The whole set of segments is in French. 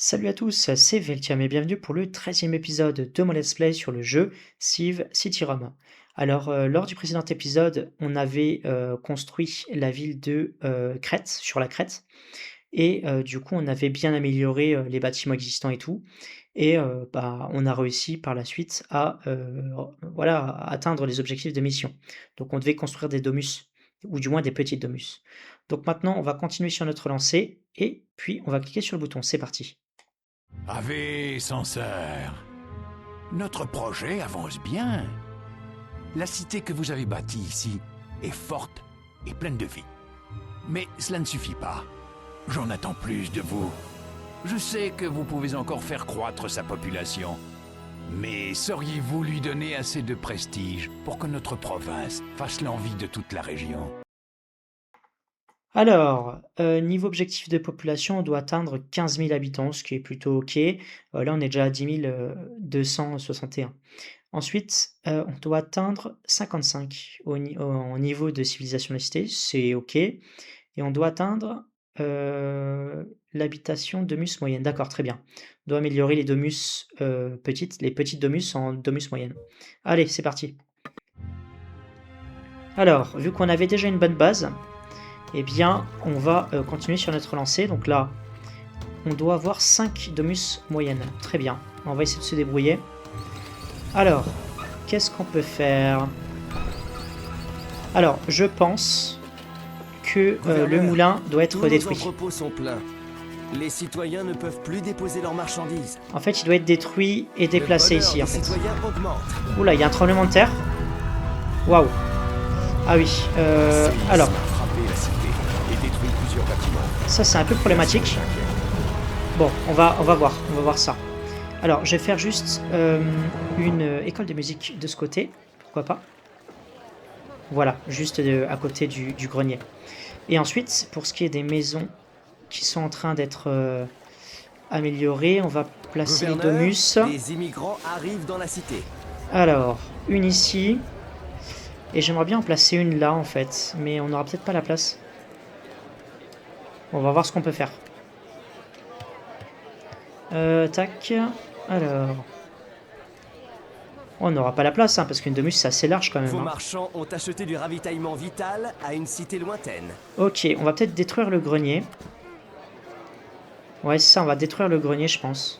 Salut à tous, c'est Veltiam et bienvenue pour le 13e épisode de mon let's play sur le jeu Civ City Rome. Alors, lors du précédent épisode, on avait construit la ville de Crète, sur la Crète, et du coup, on avait bien amélioré les bâtiments existants et tout, et bah, on a réussi par la suite à voilà, à atteindre les objectifs de mission. Donc, on devait construire des domus, ou du moins des petits domus. Donc maintenant, on va continuer sur notre lancée, et puis on va cliquer sur le bouton. C'est parti. Ave censeur, notre projet avance bien. La cité que vous avez bâtie ici est forte et pleine de vie. Mais cela ne suffit pas. J'en attends plus de vous. Je sais que vous pouvez encore faire croître sa population. Mais sauriez-vous lui donner assez de prestige pour que notre province fasse l'envie de toute la région? Alors, niveau objectif de population, on doit atteindre 15 000 habitants, ce qui est plutôt OK. Là, on est déjà à 10 261. Ensuite, on doit atteindre 55 au niveau de civilisation de la cité, c'est OK. Et on doit atteindre, l'habitation domus moyenne. D'accord, très bien. On doit améliorer les domus, les petites domus en domus moyennes. Allez, c'est parti. Alors, vu qu'on avait déjà une bonne base, eh bien, on va continuer sur notre lancée. Donc là, on doit avoir 5 domus moyennes. Très bien. On va essayer de se débrouiller. Alors, qu'est-ce qu'on peut faire? Alors, je pense que le moulin doit être détruit. Nos entrepôts sont pleins. Les citoyens ne peuvent plus déposer leurs marchandises. En fait, il doit être détruit et déplacé Le bonheur ici, en des fait. citoyens augmente. Oula, il y a un tremblement de terre. Waouh. Ah oui. Alors, Frapper la cité et détruire plusieurs bâtiments. ça c'est un peu problématique. Bon, on va voir ça. Alors, je vais faire juste une école de musique de ce côté, pourquoi pas. Voilà, juste à côté du grenier. Et ensuite, pour ce qui est des maisons qui sont en train d'être améliorées, on va placer les Gouverneur, domus. les immigrants arrivent dans la cité. Alors, une ici. Et j'aimerais bien en placer une là, en fait. Mais on n'aura peut-être pas la place. On va voir ce qu'on peut faire. Tac. Alors. On n'aura pas la place, hein, parce qu'une domus, c'est assez large quand même. Vos Hein. marchands ont acheté du ravitaillement vital à une cité lointaine. Ok, on va peut-être détruire le grenier. Ouais, c'est ça, on va détruire le grenier, je pense.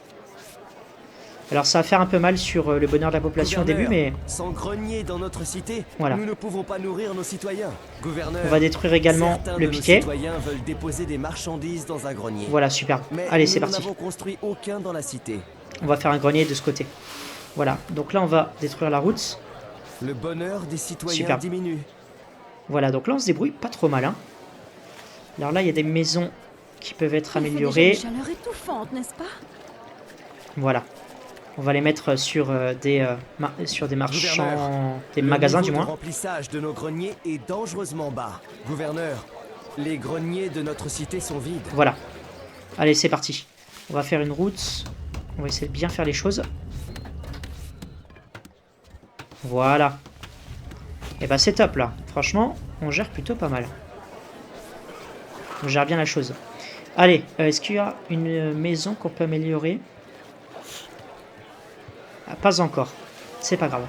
Alors, ça va faire un peu mal sur le bonheur de la population au début, Gouverneur, mais sans grenier dans notre cité, voilà. nous ne pouvons pas nourrir nos citoyens. Gouverneur, On va détruire également certains le de nos piquet. citoyens veulent déposer des marchandises dans un grenier. Voilà, super. Mais Allez, c'est nous parti. n'avons construit aucun dans la cité. On va faire un grenier de ce côté. Voilà, donc là, on va détruire la route. Le bonheur des citoyens Super. diminue. Voilà, donc là, on se débrouille pas trop mal. Hein. Alors là, il y a des maisons qui peuvent être Il fait déjà améliorées. une chaleur étouffante, n'est-ce pas? Voilà. On va les mettre sur des marchands, Gouverneur, des le magasins niveau du de moins. remplissage de nos greniers est dangereusement bas. Gouverneur, les greniers de notre cité sont vides. Voilà. Allez, c'est parti. On va faire une route. On va essayer de bien faire les choses. Voilà. Et bah c'est top là. Franchement, on gère plutôt pas mal. On gère bien la chose. Allez, est-ce qu'il y a une maison qu'on peut améliorer? Ah, pas encore. C'est pas grave.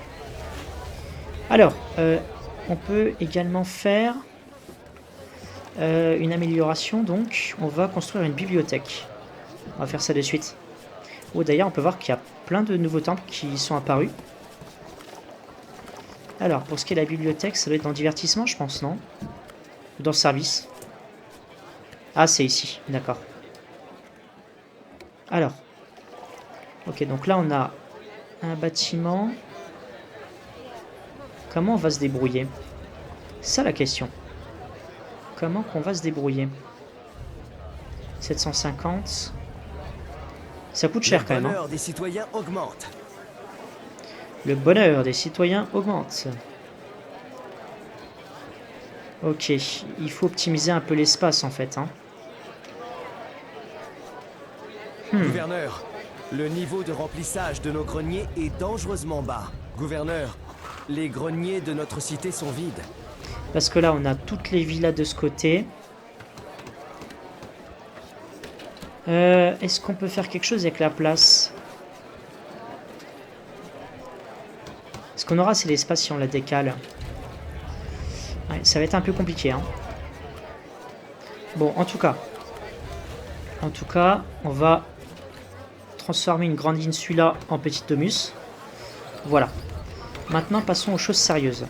Alors, on peut également faire une amélioration. Donc, on va construire une bibliothèque. On va faire ça de suite. Oh, d'ailleurs, on peut voir qu'il y a plein de nouveaux temples qui sont apparus. Alors, pour ce qui est de la bibliothèque, ça doit être dans divertissement, je pense, non? Ou dans service? Ah, c'est ici, d'accord. Alors. Ok, donc là, on a un bâtiment. Comment on va se débrouiller? C'est ça la question. Comment qu'on va se débrouiller? 750. Ça coûte cher quand Le même. Hein. bonheur des citoyens augmente. Le bonheur des citoyens augmente. Ok, il faut optimiser un peu l'espace en fait. Hein. Gouverneur, le niveau de remplissage de nos greniers est dangereusement bas. Gouverneur, les greniers de notre cité sont vides. Parce que là, on a toutes les villas de ce côté. Est-ce qu'on peut faire quelque chose avec la place? Ce qu'on aura, c'est l'espace si on la décale. Ouais, ça va être un peu compliqué, hein. Bon, en tout cas, on va transformer une grande insula en petite domus. Voilà. Maintenant, passons aux choses sérieuses.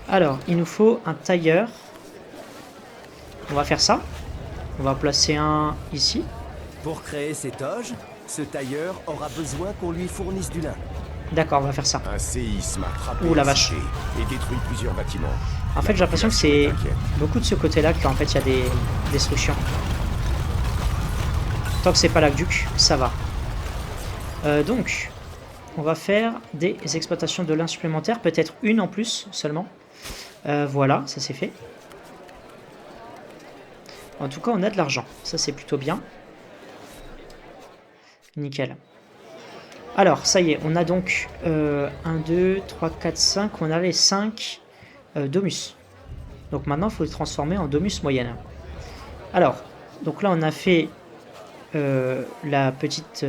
Alors, il nous faut un tailleur. On va faire ça. On va placer un ici. Pour créer ces toges, ce tailleur aura besoin qu'on lui fournisse du lin. D'accord, on va faire ça. Un séisme a frappé Ouh, la la vache. cité et détruit plusieurs bâtiments. En fait, j'ai l'impression que c'est Inquiète. beaucoup de ce côté-là qu'en fait, il y a des destructions. Tant que c'est pas l'aqueduc, ça va. Donc, on va faire des exploitations de lin supplémentaires. Peut-être une en plus seulement. Voilà, ça c'est fait. En tout cas, on a de l'argent. Ça, c'est plutôt bien. Nickel. Alors, ça y est, on a donc 1, 2, 3, 4, 5. On a les 5 domus. Donc maintenant, il faut les transformer en domus moyenne. Alors, donc là, on a fait la petite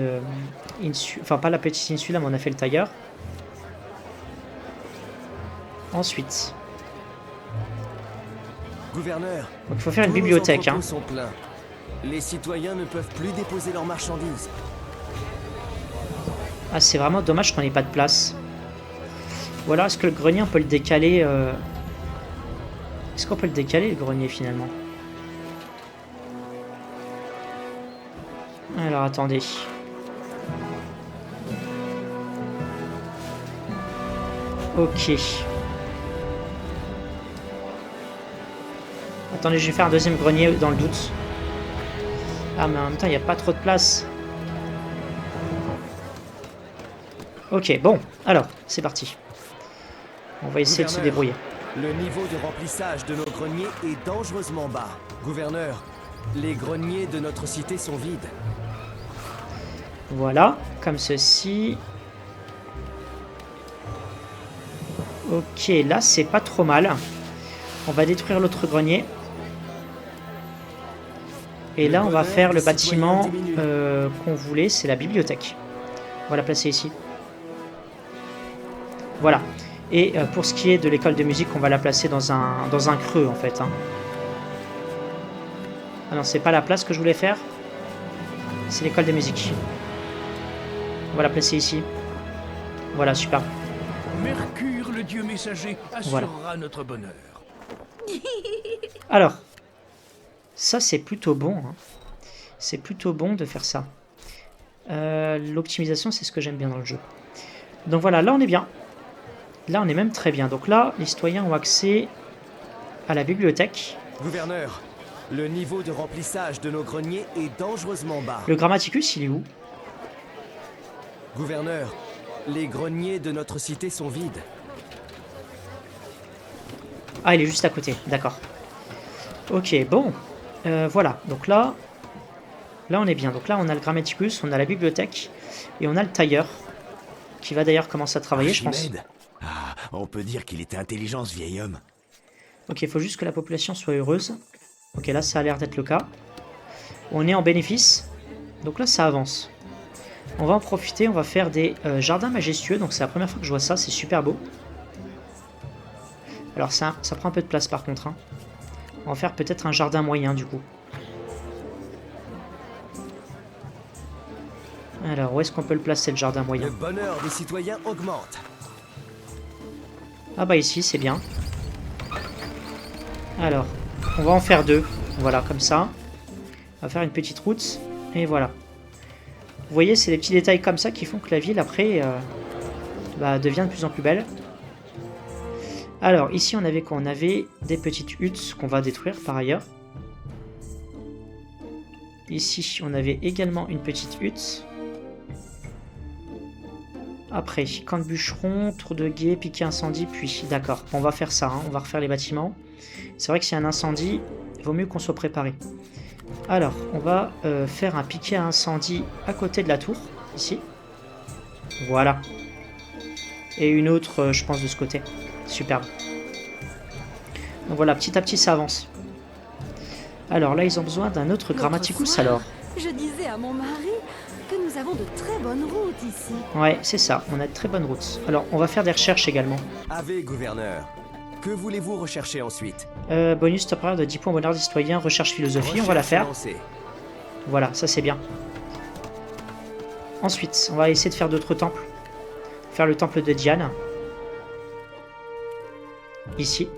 insula. Enfin, pas la petite insula, mais on a fait le tailleur. Ensuite, Gouverneur, donc il faut faire une tous nos bibliothèque. Hein. entrepôts sont pleins. Les citoyens ne peuvent plus déposer leurs marchandises. Ah, c'est vraiment dommage qu'on n'ait pas de place. Ou alors, est-ce que le grenier, on peut le décaler Est-ce qu'on peut le décaler, le grenier, finalement? Alors, attendez. Ok. Attendez, je vais faire un deuxième grenier dans le doute. Ah, mais en même temps, il n'y a pas trop de place. Ok, bon. Alors, c'est parti. On va essayer de se débrouiller. Le niveau de remplissage de nos greniers est dangereusement bas. Gouverneur, les greniers de notre cité sont vides. Voilà, comme ceci. Ok, là, c'est pas trop mal. On va détruire l'autre grenier. Et là, on va faire le bâtiment qu'on voulait, c'est la bibliothèque. On va la placer ici. Voilà. Et pour ce qui est de l'école de musique, on va la placer dans un creux, en fait. Hein. Ah non, c'est pas la place que je voulais faire. C'est l'école de musique. On va la placer ici. Voilà, super. Mercure, le dieu messager, assurera Voilà. notre bonheur. Alors, ça c'est plutôt bon. Hein. C'est plutôt bon de faire ça. L'optimisation, c'est ce que j'aime bien dans le jeu. Donc voilà, là on est bien. Là on est même très bien. Donc là, les citoyens ont accès à la bibliothèque. Gouverneur, le niveau de remplissage de nos greniers est dangereusement bas. Le Grammaticus, il est où? Gouverneur, les greniers de notre cité sont vides. Ah, il est juste à côté, d'accord. Ok, bon. Voilà, donc là on est bien. Donc là, on a le Grammaticus, on a la bibliothèque, et on a le tailleur, qui va d'ailleurs commencer à travailler, je pense. Archimède. Ah, on peut dire qu'il était intelligent, ce vieil homme. Ok, il faut juste que la population soit heureuse. Ok, là, ça a l'air d'être le cas. On est en bénéfice. Donc là, ça avance. On va en profiter, on va faire des jardins majestueux. Donc c'est la première fois que je vois ça, c'est super beau. Alors ça prend un peu de place par contre. Hein. On va faire peut-être un jardin moyen du coup. Alors, où est-ce qu'on peut le placer, le jardin moyen? Le bonheur des citoyens augmente. Ah bah ici, c'est bien. Alors, on va en faire deux. Voilà, comme ça. On va faire une petite route. Et voilà. Vous voyez, c'est des petits détails comme ça qui font que la ville, après, devient de plus en plus belle. Alors, ici, on avait quoi? On avait des petites huttes qu'on va détruire, par ailleurs. Ici, on avait également une petite hutte. Après, camp de bûcheron, tour de guet, piquet incendie, puis... D'accord, on va faire ça, hein, on va refaire les bâtiments. C'est vrai que s'il y a un incendie, il vaut mieux qu'on soit préparé. Alors, on va faire un piquet à incendie à côté de la tour, ici. Voilà. Et une autre, je pense, de ce côté. Superbe. Donc voilà, petit à petit, ça avance. Alors là, ils ont besoin d'un autre Grammaticus, alors. Je disais à mon mari que nous avons de très bonnes routes ici. Ouais, c'est ça, on a de très bonnes routes. Alors, on va faire des recherches également. Ave, gouverneur. Que voulez-vous rechercher ensuite? Bonus top de 10 points bonheur des citoyens, recherche philosophie, on va la Recherche faire. lancée. Voilà, ça c'est bien. Ensuite, on va essayer de faire d'autres temples. Faire le temple de Diane. Ici.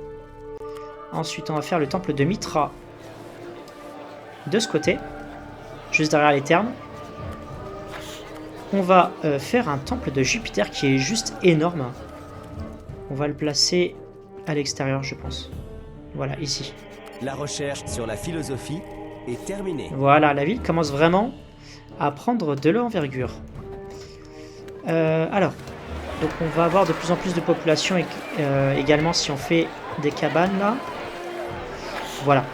Ensuite, on va faire le temple de Mitra. De ce côté. Juste derrière les thermes. On va faire un temple de Jupiter qui est juste énorme. On va le placer à l'extérieur, je pense. Voilà, ici. La recherche sur la philosophie est terminée. Voilà, la ville commence vraiment à prendre de l'envergure. Alors, donc on va avoir de plus en plus de population également si on fait des cabanes là. Voilà.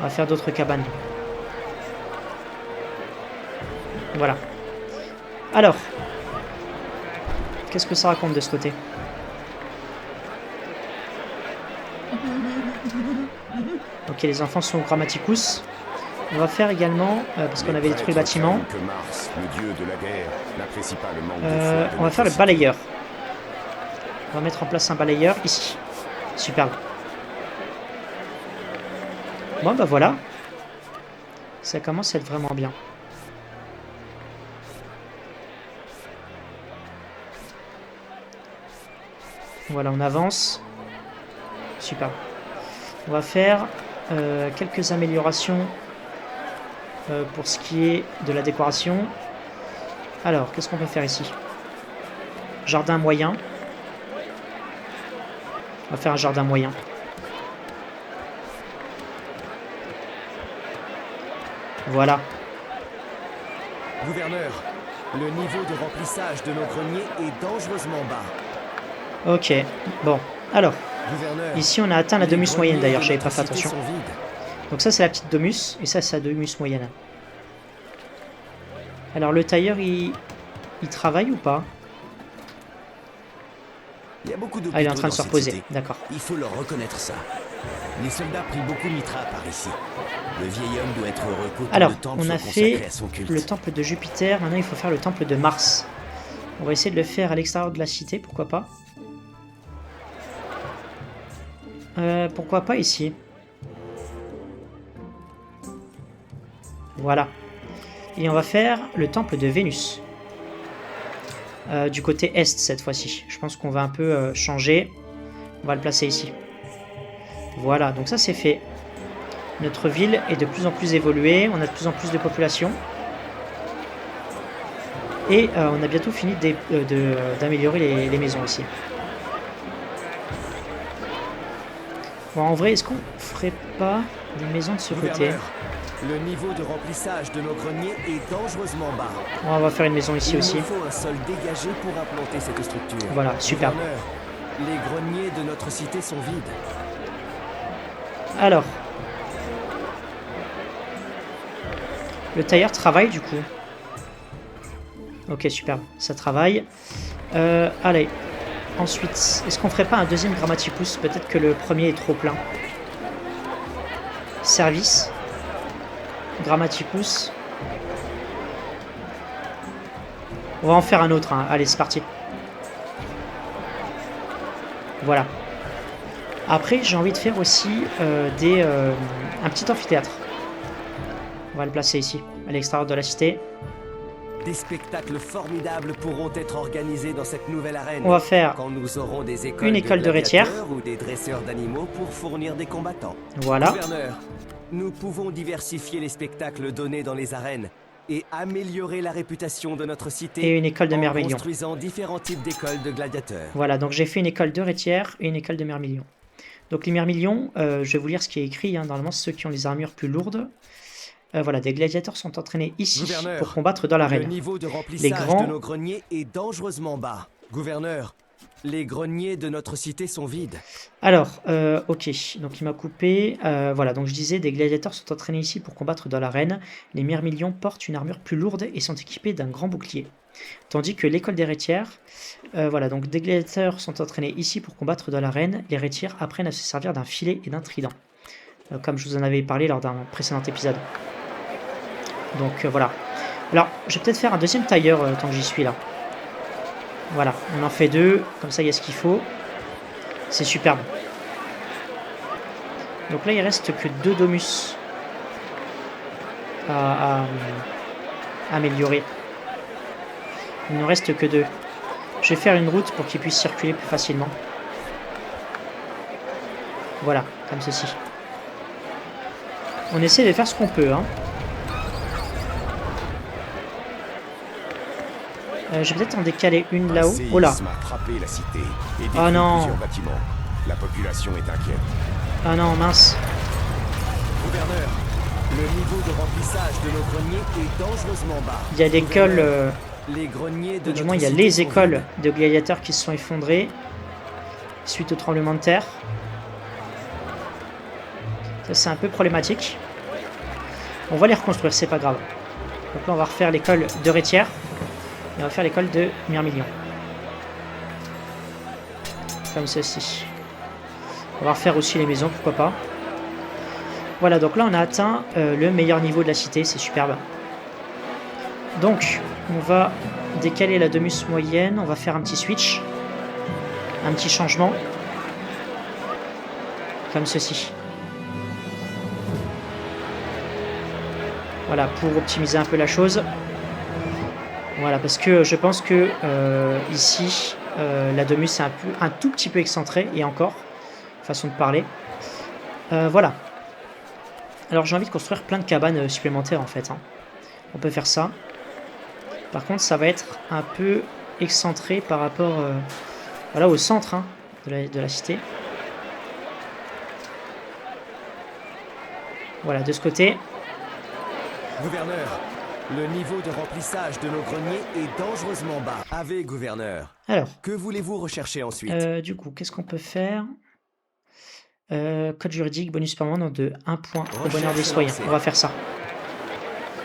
On va faire d'autres cabanes. Voilà. Alors, qu'est-ce que ça raconte de ce côté? Ok, les enfants sont au Grammaticus. On va faire également, parce qu'on avait détruit le bâtiment, Que Mars, le dieu de la guerre, n'apprécie pas le manque de foi de on va notre faire le cité. balayeur. On va mettre en place un balayeur ici. Superbe. Bon, bah voilà. Ça commence à être vraiment bien. Voilà, on avance. Super. On va faire quelques améliorations pour ce qui est de la décoration. Alors, qu'est-ce qu'on peut faire ici? Jardin moyen. On va faire un jardin moyen. Voilà. Gouverneur, le niveau de remplissage de nos greniers est dangereusement bas. Ok. Bon. Alors, Gouverneur, ici on a atteint la les domus moyenne greniers d'ailleurs, de j'avais notre pas fait cité attention. sont vides. Donc ça c'est la petite domus, et ça c'est la domus moyenne. Alors le tailleur il travaille ou pas? Il y a beaucoup de Ah, il est en train de se reposer, d'accord. Il faut leur reconnaître ça. Les soldats prient beaucoup Mitra par ici. Le vieil homme doit être heureux qu'autant Alors, de temps on soit a consacré fait à son culte. le temple de Jupiter, maintenant il faut faire le temple de Mars. On va essayer de le faire à l'extérieur de la cité, pourquoi pas. Pourquoi pas ici? Voilà. Et on va faire le temple de Vénus. Du côté est cette fois-ci. Je pense qu'on va un peu changer. On va le placer ici. Voilà, donc ça c'est fait. Notre ville est de plus en plus évoluée. On a de plus en plus de population. Et on a bientôt fini d'améliorer les maisons aussi. Bon, en vrai, est-ce qu'on ferait pas des maisons de ce côté? Gouverneur, le niveau de remplissage de nos greniers est dangereusement bas. On va faire une maison ici Il aussi. nous faut un sol dégagé pour implanter cette structure. Voilà, super. Gouverneur, les greniers de notre cité sont vides. Alors. Le tailleur travaille du coup. Ok, super. Ça travaille. Allez. Ensuite, est-ce qu'on ferait pas un deuxième Grammaticus? Peut-être que le premier est trop plein. Service. Grammaticus. On va en faire un autre. Hein. Allez, c'est parti. Voilà. Après, j'ai envie de faire aussi un petit amphithéâtre. On va le placer ici, à l'extérieur de la cité. Des spectacles formidables pourront être organisés dans cette nouvelle arène. On va faire quand nous aurons des écoles une école de rétière. gladiateurs ou des dresseurs d'animaux pour fournir des combattants. Voilà. Gouverneur, nous pouvons diversifier les spectacles donnés dans les arènes et améliorer la réputation de notre cité Et une école de en Myrmidon. construisant différents types d'écoles de gladiateurs. Voilà, donc j'ai fait une école de rétière et une école de Myrmidon. Donc les Myrmidons, je vais vous lire ce qui est écrit. Hein, normalement, c'est ceux qui ont les armures plus lourdes. Voilà, des gladiateurs sont entraînés ici Gouverneur, pour combattre dans Le l'arène. niveau de remplissage grands- de nos greniers est dangereusement bas. Gouverneur, les greniers de notre cité sont vides. Alors, ok, donc il m'a coupé. Voilà, donc je disais, des gladiateurs sont entraînés ici pour combattre dans l'arène. Les Myrmidons portent une armure plus lourde et sont équipés d'un grand bouclier. Tandis que l'école des rétières, voilà, donc des gladiateurs sont entraînés ici pour combattre dans l'arène. Les rétières apprennent à se servir d'un filet et d'un trident. Comme je vous en avais parlé lors d'un précédent épisode. Donc voilà. Alors, je vais peut-être faire un deuxième tailleur tant que j'y suis là. Voilà, on en fait 2, comme ça il y a ce qu'il faut. C'est superbe. Donc là, il reste que 2 domus à améliorer. Il ne reste que 2. Je vais faire une route pour qu'ils puissent circuler plus facilement. Voilà, comme ceci. On essaie de faire ce qu'on peut, hein. Je vais peut-être en décaler une là-haut. Oh là. A frappé la cité et détruit Oh non. plusieurs bâtiments. La population est inquiète. Ah non, mince. Gouverneur, le niveau de remplissage de nos greniers est dangereusement bas. Il y a l'école... Les greniers de du notre moins, il y a cité les sont écoles vides. de gladiateurs qui se sont effondrées suite au tremblement de terre. Ça, c'est un peu problématique. On va les reconstruire, c'est pas grave. Donc là, on va refaire l'école de Rétière. Et on va faire l'école de Myrmidon. Comme ceci. On va refaire aussi les maisons, pourquoi pas. Voilà, donc là, on a atteint le meilleur niveau de la cité. C'est superbe. Donc, on va décaler la domus moyenne. On va faire un petit switch. Un petit changement. Comme ceci. Voilà, pour optimiser un peu la chose. Voilà, parce que je pense que ici, la domus est un tout petit peu excentrée, et encore, façon de parler. Voilà. Alors j'ai envie de construire plein de cabanes supplémentaires en fait, hein. On peut faire ça. Par contre, ça va être un peu excentré par rapport voilà, au centre, hein, de la cité. Voilà, de ce côté. Gouverneur, le niveau de remplissage de nos greniers est dangereusement bas. Avez, gouverneur. Alors, Que voulez-vous rechercher ensuite? du coup, qu'est-ce qu'on peut faire? Code juridique, bonus permanent de 1 point au bonheur des citoyens. On va faire ça.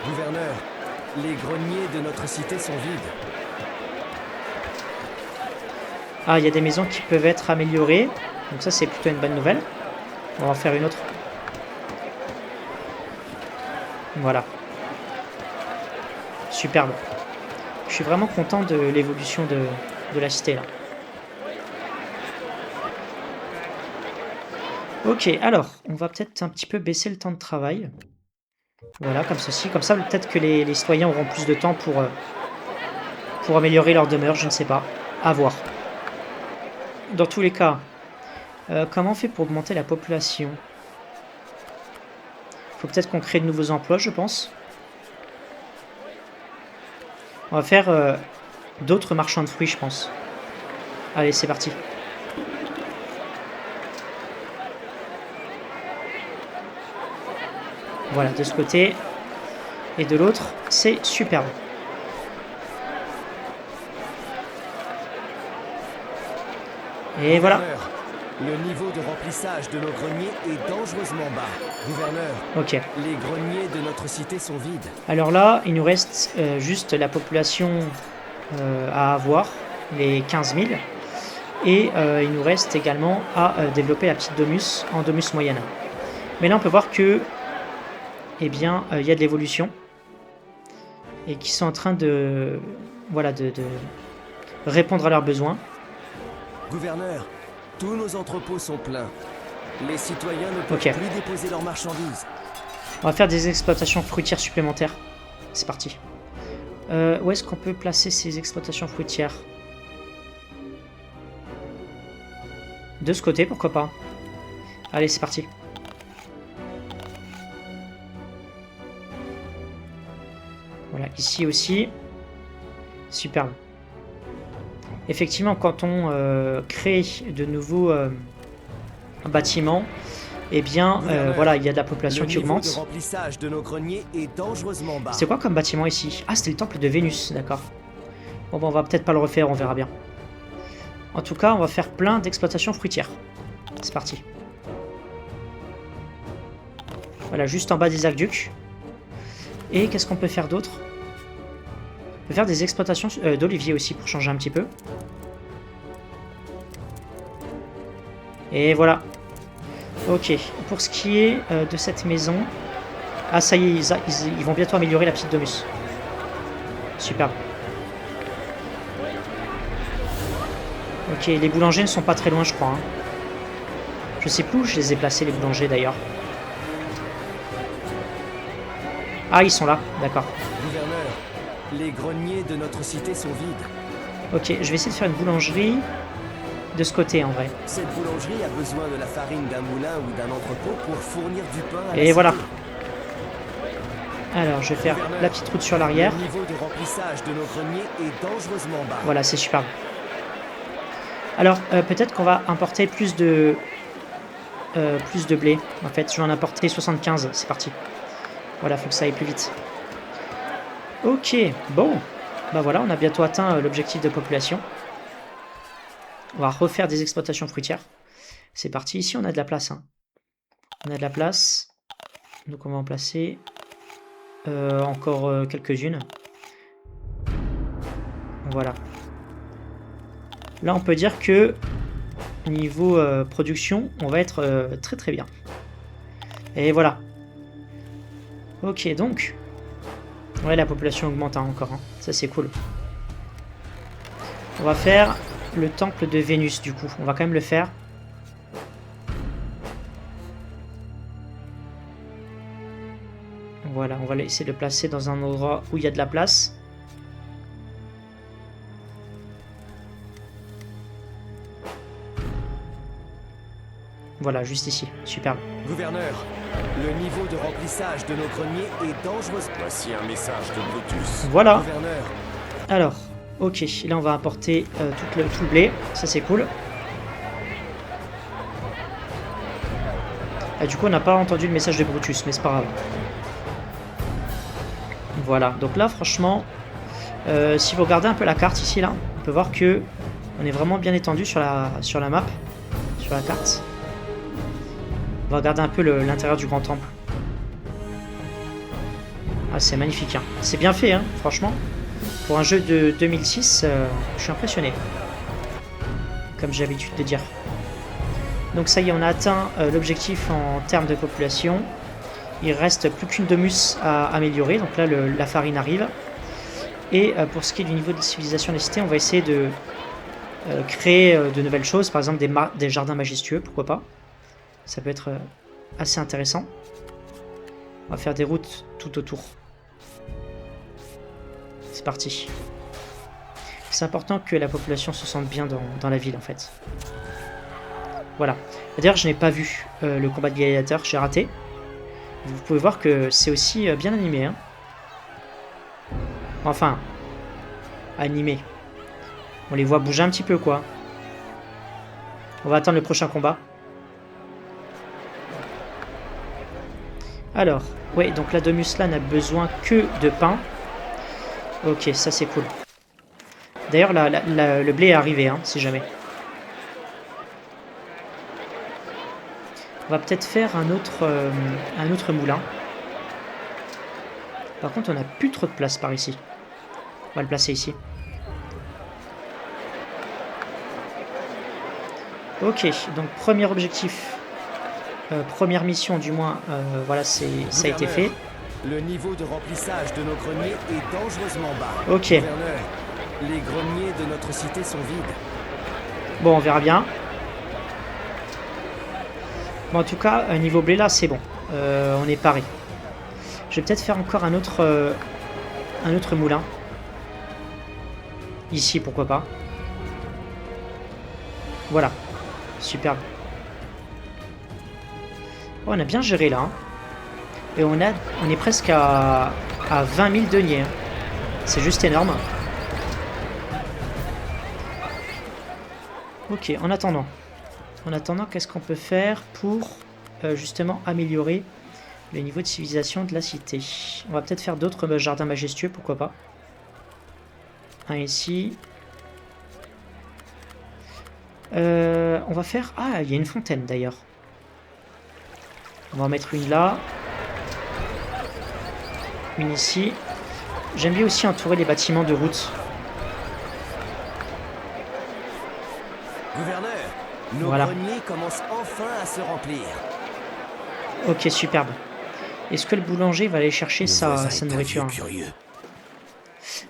Gouverneur, les greniers de notre cité sont vides. Ah, il y a des maisons qui peuvent être améliorées. Donc ça, c'est plutôt une bonne nouvelle. On va en faire une autre. Voilà. Superbe. Je suis vraiment content de l'évolution de la cité, là. Ok, alors, on va peut-être un petit peu baisser le temps de travail. Voilà, comme ceci. Comme ça, peut-être que les citoyens auront plus de temps pour améliorer leur demeure, je ne sais pas. À voir. Dans tous les cas, comment on fait pour augmenter la population? Faut peut-être qu'on crée de nouveaux emplois, je pense. On va faire d'autres marchands de fruits, je pense. Allez, c'est parti. Voilà, de ce côté. Et de l'autre, c'est superbe. Et voilà. Gouverneur, le niveau de remplissage de nos greniers est dangereusement bas. Gouverneur, Ok. les greniers de notre cité sont vides. Alors là, il nous reste juste la population à avoir, les 15 000. Et il nous reste également à développer la petite domus en domus moyenne. Mais là, on peut voir que, eh bien, il y a de l'évolution. Et qui sont en train de, voilà, de répondre à leurs besoins. Gouverneur, tous nos entrepôts sont pleins. Les citoyens ne peuvent plus déposer leurs marchandises. On va faire des exploitations fruitières supplémentaires. C'est parti. Où est-ce qu'on peut placer ces exploitations fruitières? De ce côté, pourquoi pas. Allez, c'est parti. Voilà, ici aussi. Superbe. Effectivement, quand on crée de nouveaux bâtiments, eh bien, voilà, il y a de la population qui augmente. Le remplissage de nos greniers est dangereusement bas. C'est quoi comme bâtiment ici? Ah, c'était le temple de Vénus, d'accord. Bon, on va peut-être pas le refaire, on verra bien. En tout cas, on va faire plein d'exploitations fruitières. C'est parti. Voilà, juste en bas des aqueducs. Et qu'est-ce qu'on peut faire d'autre? peut faire des exploitations d'oliviers aussi pour changer un petit peu. Et voilà. Ok, pour ce qui est de cette maison... Ah ça y est, ils vont bientôt améliorer la petite domus. Superbe. Ok, les boulangers ne sont pas très loin je crois. Hein. Je sais plus où je les ai placés les boulangers d'ailleurs. Ah ils sont là, d'accord. Gouverneur, les greniers de notre cité sont vides. Ok, je vais essayer de faire une boulangerie de ce côté en vrai. Cette boulangerie a besoin de la farine d'un moulin ou d'un entrepôt pour fournir du pain à la Et voilà. cité. Alors, je vais faire la petite route sur l'arrière. Le niveau de remplissage de nos greniers est dangereusement bas. Voilà, c'est superbe. Alors, peut-être qu'on va importer plus de blé. En fait, je vais en importer 75. C'est parti. Voilà, faut que ça aille plus vite. Ok, bon. Bah voilà, on a bientôt atteint l'objectif de population. On va refaire des exploitations fruitières. C'est parti. Ici, on a de la place. Hein. On a de la place. Donc, on va en placer encore quelques-unes. Voilà. Là, on peut dire que niveau production, on va être très très bien. Et voilà. Ok, donc... Ouais, la population augmente hein, encore. Hein. Ça, c'est cool. On va faire le temple de Vénus, du coup. On va quand même le faire. Voilà, on va essayer de le placer dans un endroit où il y a de la place. Voilà, juste ici. Superbe. Gouverneur, le niveau de remplissage de nos greniers est dangereux. Voici un message de Brutus. Voilà. Gouverneur, Alors, ok. Là, on va apporter tout le blé. Ça, c'est cool. Ah, du coup, on n'a pas entendu le message de Brutus, mais c'est pas grave. Voilà. Donc là, franchement, si vous regardez un peu la carte ici, là, on peut voir que on est vraiment bien étendu sur la map, sur la carte. On va regarder un peu l'intérieur du grand temple. Ah, c'est magnifique. Hein. C'est bien fait, hein, franchement. Pour un jeu de 2006, je suis impressionné. Comme j'ai l'habitude de dire. Donc ça y est, on a atteint l'objectif en termes de population. Il reste plus qu'une domus à améliorer. Donc là, la farine arrive. Et pour ce qui est du niveau de civilisation des cités, on va essayer de créer de nouvelles choses. Par exemple, des jardins majestueux, pourquoi pas. Ça peut être assez intéressant. On va faire des routes tout autour. C'est parti. C'est important que la population se sente bien dans la ville, en fait. Voilà. D'ailleurs, je n'ai pas vu le combat de gladiateurs, j'ai raté. Vous pouvez voir que c'est aussi bien animé. Hein. Enfin, animé. On les voit bouger un petit peu, quoi. On va attendre le prochain combat. Alors, ouais, donc la domus là n'a besoin que de pain. Ok, ça c'est cool. D'ailleurs, le blé est arrivé, hein, si jamais. On va peut-être faire un autre moulin. Par contre, on n'a plus trop de place par ici. On va le placer ici. Ok, donc premier objectif. Première mission du moins, voilà, ça a été fait. Le niveau de remplissage de nos greniers est dangereusement bas. Ok. Gouverneur, les greniers de notre cité sont vides. Bon, on verra bien. Bon, en tout cas, niveau blé là, c'est bon. On est paré. Je vais peut-être faire encore un autre moulin. Ici, pourquoi pas. Voilà. Superbe. Oh, on a bien géré là. Hein. Et on est presque à 20 000 deniers. Hein. C'est juste énorme. Ok, en attendant, qu'est-ce qu'on peut faire pour justement améliorer le niveau de civilisation de la cité? On va peut-être faire d'autres jardins majestueux, pourquoi pas. Un ici. On va faire... Ah, il y a une fontaine d'ailleurs. On va en mettre une là. Une ici. J'aime bien aussi entourer les bâtiments de route. Gouverneur, nos Voilà. greniers commencent enfin à se remplir. Ok, superbe. Est-ce que le boulanger va aller chercher Le voisin sa est un nourriture? vieux curieux.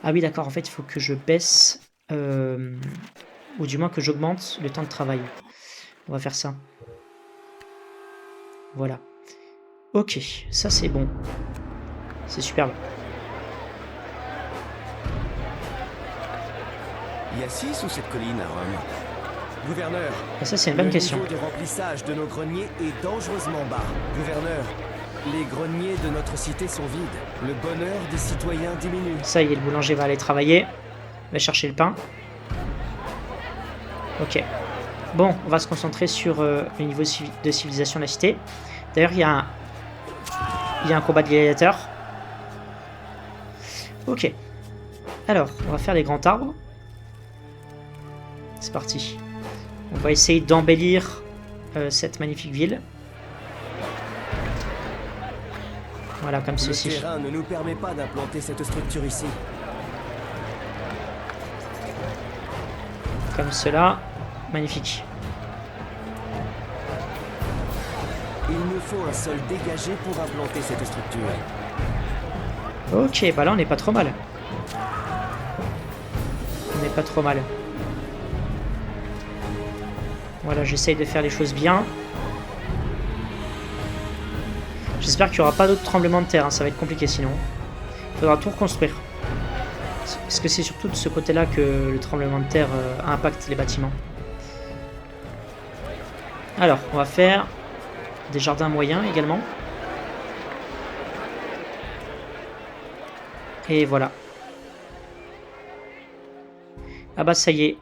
Ah oui, d'accord. En fait, il faut que je baisse, ou du moins que j'augmente le temps de travail. On va faire ça. Voilà. Ok, ça c'est bon. C'est superbe. Y a-t-il sous cette colline à Rome? Gouverneur, Et ça c'est une bonne question. le niveau de remplissage de nos greniers est dangereusement bas. Gouverneur, les greniers de notre cité sont vides. Le bonheur des citoyens diminue. Ça y est, le boulanger va aller travailler. Va chercher le pain. Ok. Bon, on va se concentrer sur le niveau de civilisation de la cité. D'ailleurs, il y a un combat de gladiateurs. Ok. Alors, on va faire les grands arbres. C'est parti. On va essayer d'embellir cette magnifique ville. Voilà, comme Le ceci. terrain ne nous permet pas d'implanter cette structure ici. Comme cela. Magnifique. Il nous faut un sol dégagé pour implanter cette structure. Ok, bah là on n'est pas trop mal. On n'est pas trop mal. Voilà, j'essaye de faire les choses bien. J'espère qu'il n'y aura pas d'autres tremblements de terre, hein, ça va être compliqué sinon. Il faudra tout reconstruire. Parce que c'est surtout de ce côté-là que le tremblement de terre impacte les bâtiments. Alors, on va faire des jardins moyens également. Et voilà. Ah bah ça y est.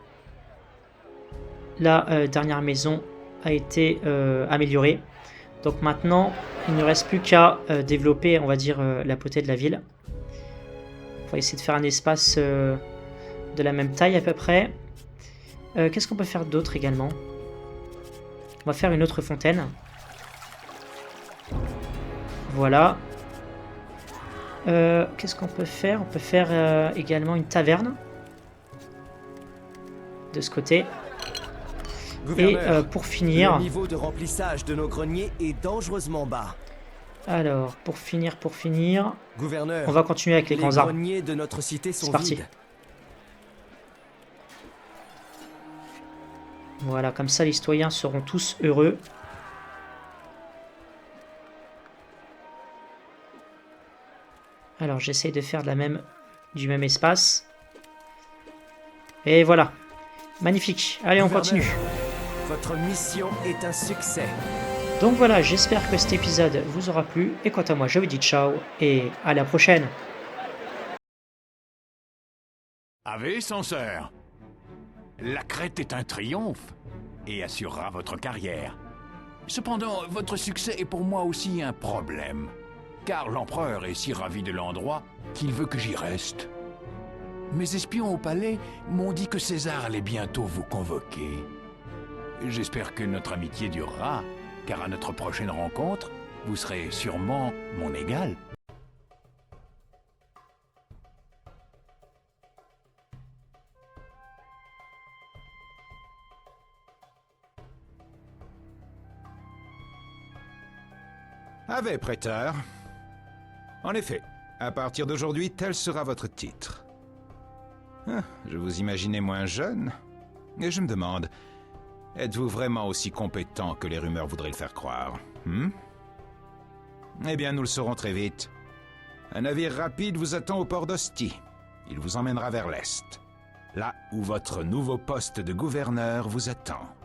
La dernière maison a été améliorée. Donc maintenant, il ne reste plus qu'à développer, on va dire, la beauté de la ville. On va essayer de faire un espace de la même taille à peu près. Qu'est-ce qu'on peut faire d'autre également? On va faire une autre fontaine. Voilà. Qu'est-ce qu'on peut faire? On peut faire également une taverne. De ce côté. Et pour finir... Le niveau de remplissage de nos greniers est dangereusement bas. Alors, pour finir... Gouverneur, on va continuer avec les grands arbres. Les greniers de notre cité sont C'est parti. vides. Voilà, comme ça les citoyens seront tous heureux. Alors j'essaye de faire du même espace. Et voilà. Magnifique. Allez, on Gouverneur, continue. Votre mission est un succès. Donc voilà, j'espère que cet épisode vous aura plu. Et quant à moi, je vous dis ciao et à la prochaine. Ave censeur. La crête est un triomphe et assurera votre carrière. Cependant, votre succès est pour moi aussi un problème, car l'empereur est si ravi de l'endroit qu'il veut que j'y reste. Mes espions au palais m'ont dit que César allait bientôt vous convoquer. J'espère que notre amitié durera, car à notre prochaine rencontre, vous serez sûrement mon égal. Ave, prêteur. En effet, à partir d'aujourd'hui, tel sera votre titre. Ah, je vous imaginais moins jeune, et je me demande, êtes-vous vraiment aussi compétent que les rumeurs voudraient le faire croire? Eh bien, nous le saurons très vite. Un navire rapide vous attend au port d'Ostie. Il vous emmènera vers l'est, là où votre nouveau poste de gouverneur vous attend.